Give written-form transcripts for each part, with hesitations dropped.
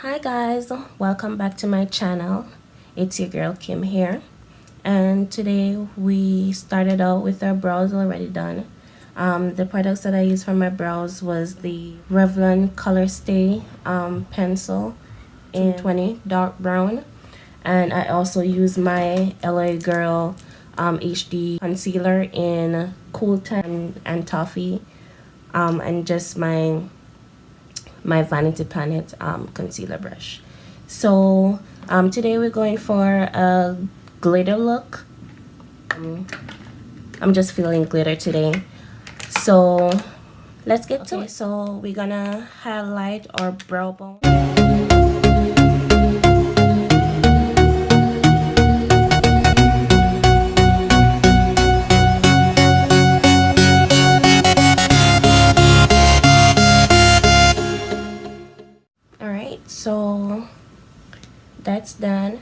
Hi guys, welcome back to my channel. It's your girl Kim here, and today we started out with our brows already done. The products that I used for my brows was the Revlon Color Stay pencil in 20 dark brown, and I also used my LA Girl HD concealer in Cool Tan and Toffee, and just my Vanity Planet concealer brush. So today we're going for a glitter look. I'm just feeling glitter today, so let's get to it. So we're gonna highlight our brow bone. So that's done,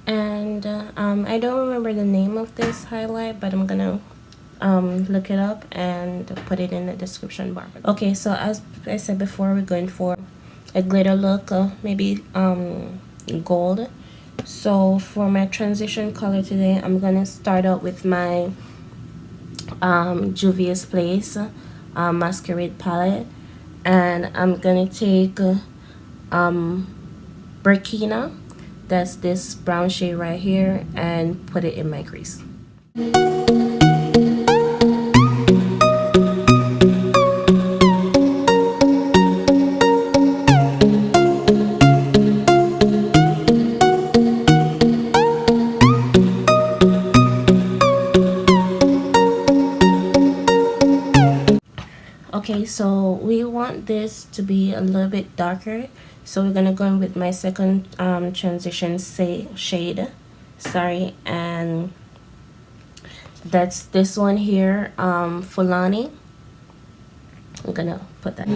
and I don't remember the name of this highlight, but I'm gonna look it up and put it in the description bar. Okay, so as I said before, we're going for a glitter look, maybe gold. So for my transition color today, I'm gonna start out with my JUVIAS Place masquerade palette, and I'm gonna take Burkina, that's this brown shade right here, and put it in my crease. Okay, so we want this to be a little bit darker, so we're gonna go in with my second transition shade, and that's this one here, Fulani. I'm gonna put that.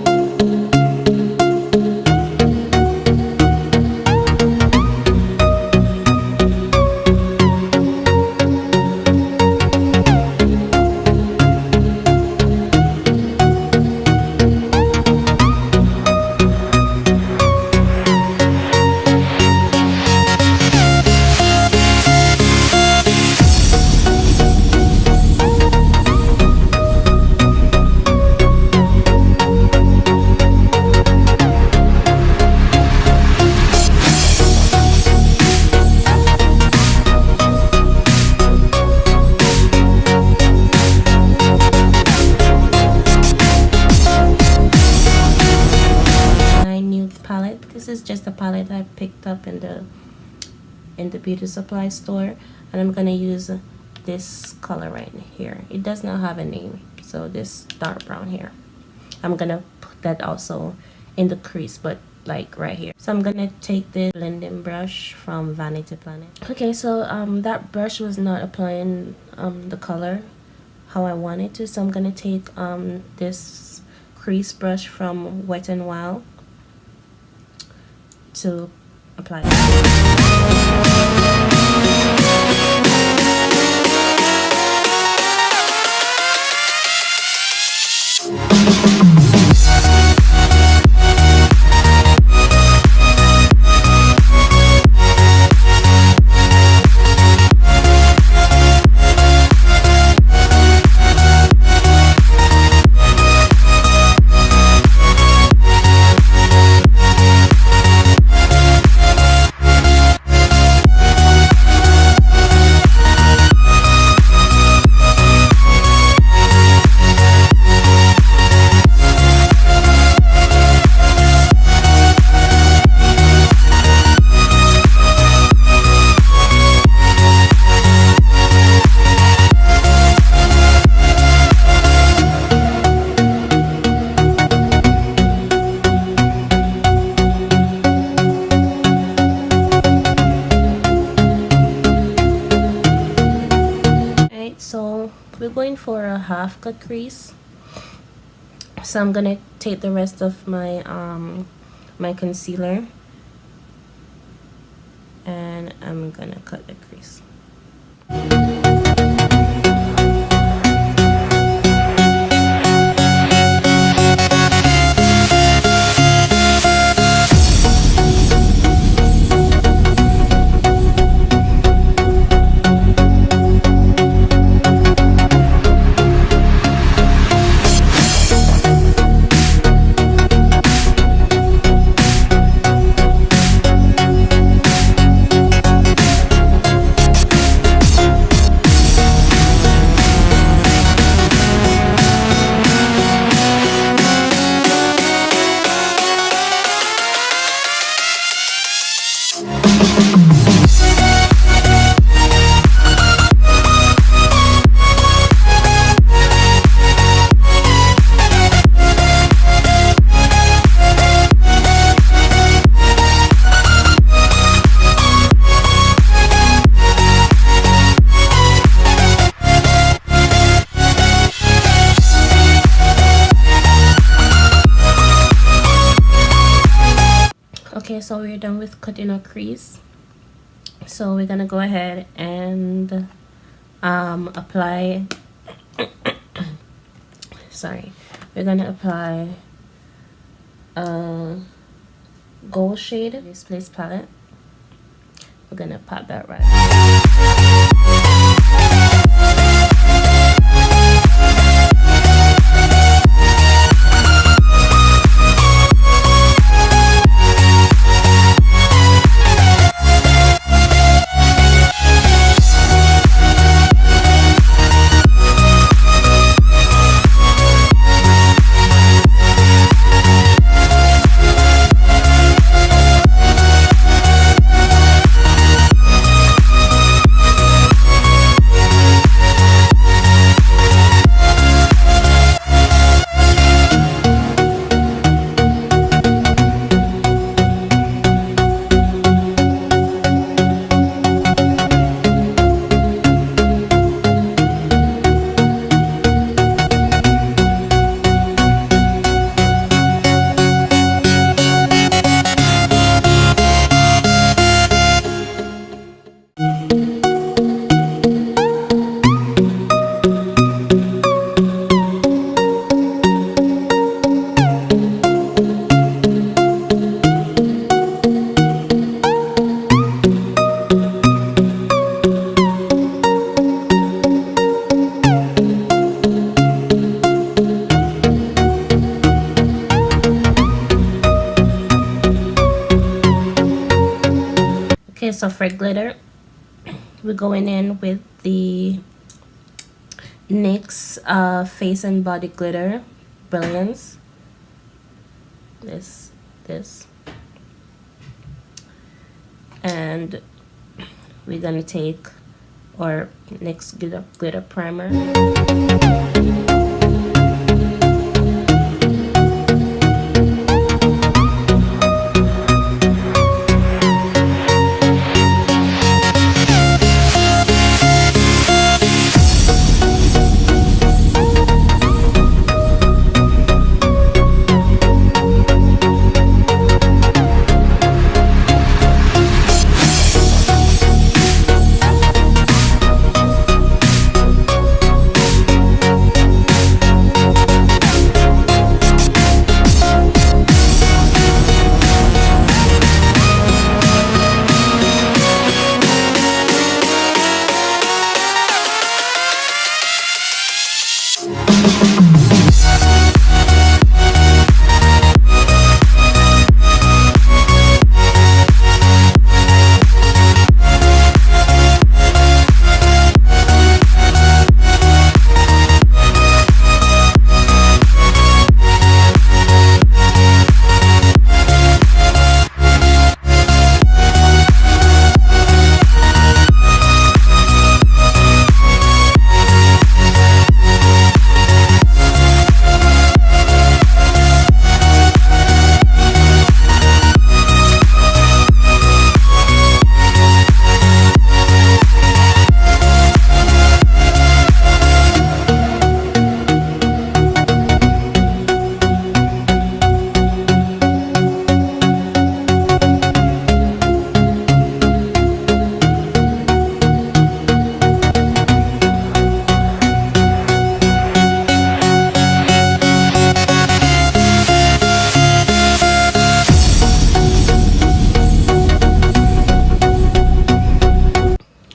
This is just a palette I picked up in the beauty supply store, and I'm gonna use this color right here. It does not have a name, so this dark brown here. I'm gonna put that also in the crease, but like right here. So I'm gonna take the blending brush from Vanity Planet. Okay, so that brush was not applying the color how I wanted to, so I'm gonna take this crease brush from Wet n Wild to apply So we're going for a half cut crease, so I'm gonna take the rest of my my concealer and I'm gonna cut the crease. Okay, so we're done with cutting our crease. So we're gonna go ahead and apply sorry, we're gonna apply a gold shade Displace palette. We're gonna pop that right. Okay, so for glitter, we're going in with the NYX face and body glitter brilliance. This and we're gonna take our NYX glitter primer.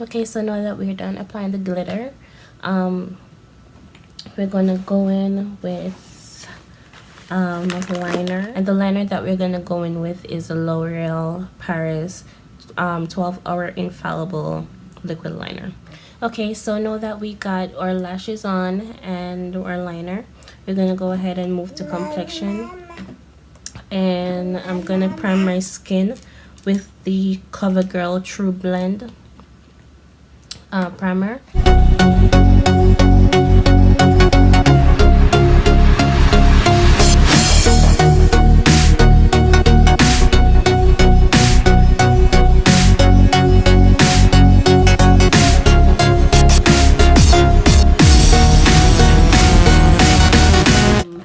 Okay, so now that we're done applying the glitter, we're gonna go in with liner, and the liner that we're gonna go in with is a L'Oreal Paris 12-hour infallible liquid liner. Okay, so now that we got our lashes on and our liner, we're gonna go ahead and move to complexion, and I'm gonna prime my skin with the CoverGirl True Blend primer.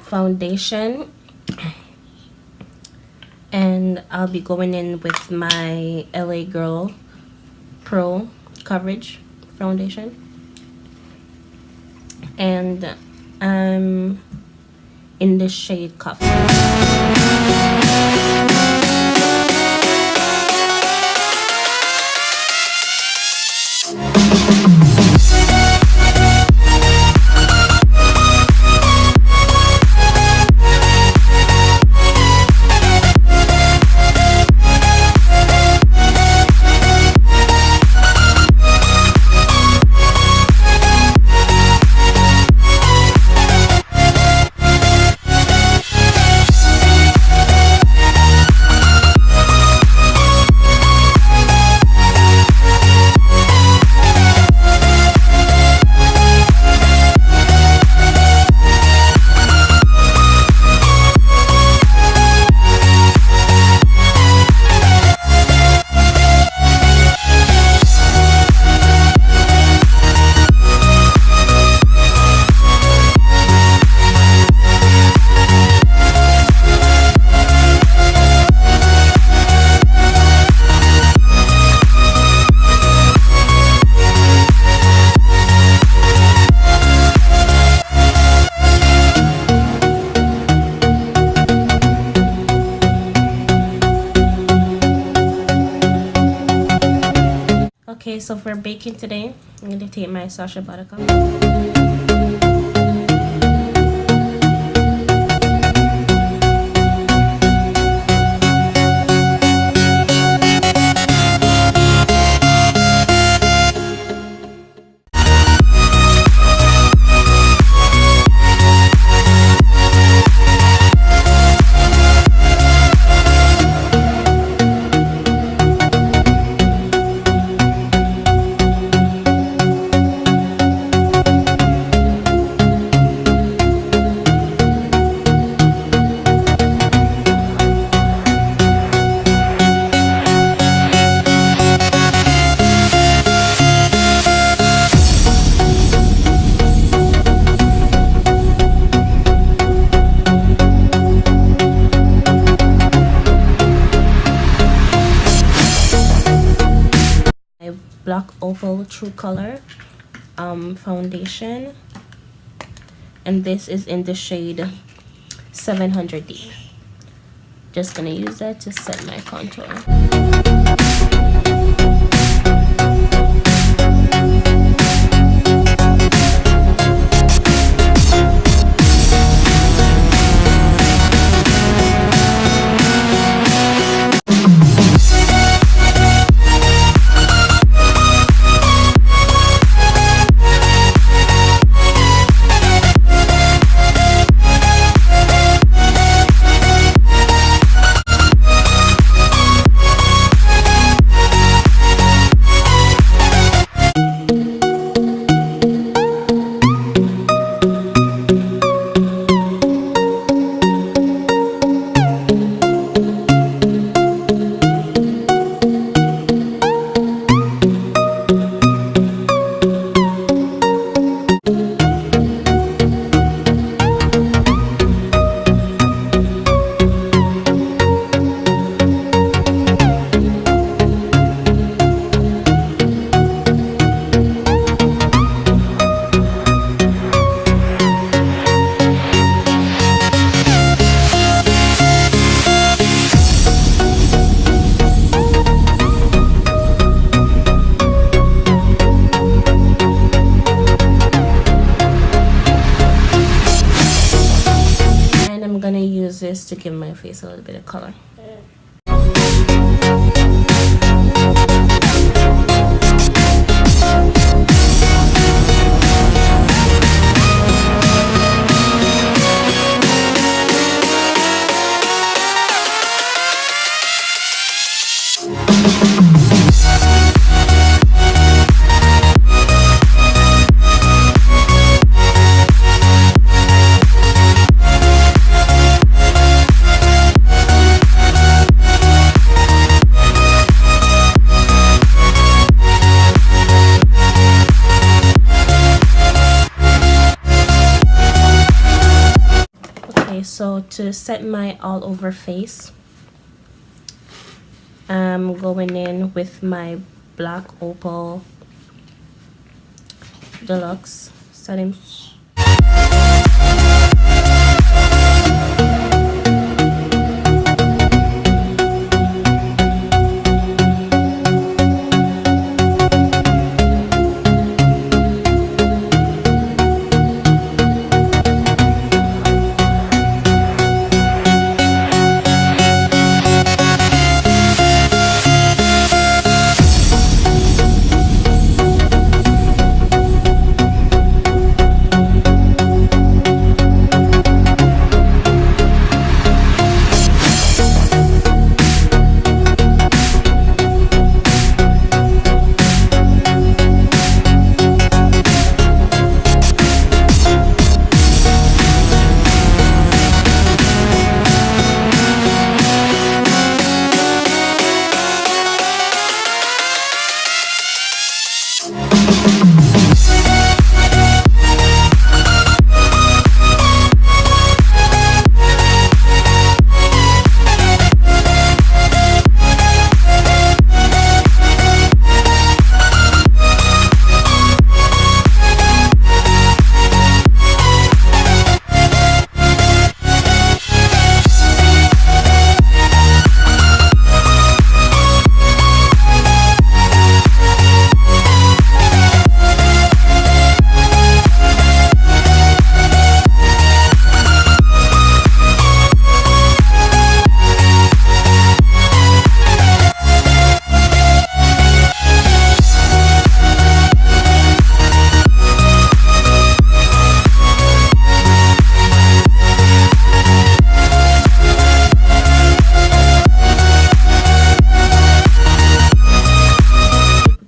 Foundation, And I'll be going in with my LA Girl Pro Coverage Foundation. And I'm in the shade Coffee. Okay, so for baking today, I'm going to take my Sasha buttercup. Black Opal True Color foundation, and this is in the shade 700D. Just gonna use that to set my contour. This to give my face a little bit of color. So to set my all over face, I'm going in with my black opal deluxe setting.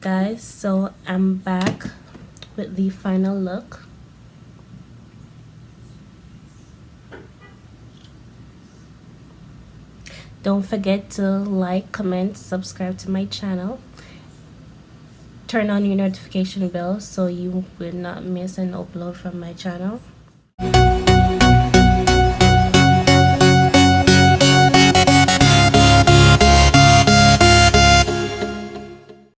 Guys, so I'm back with the final look. Don't forget to like, comment, subscribe to my channel. Turn on your notification bell so you will not miss an upload from my channel.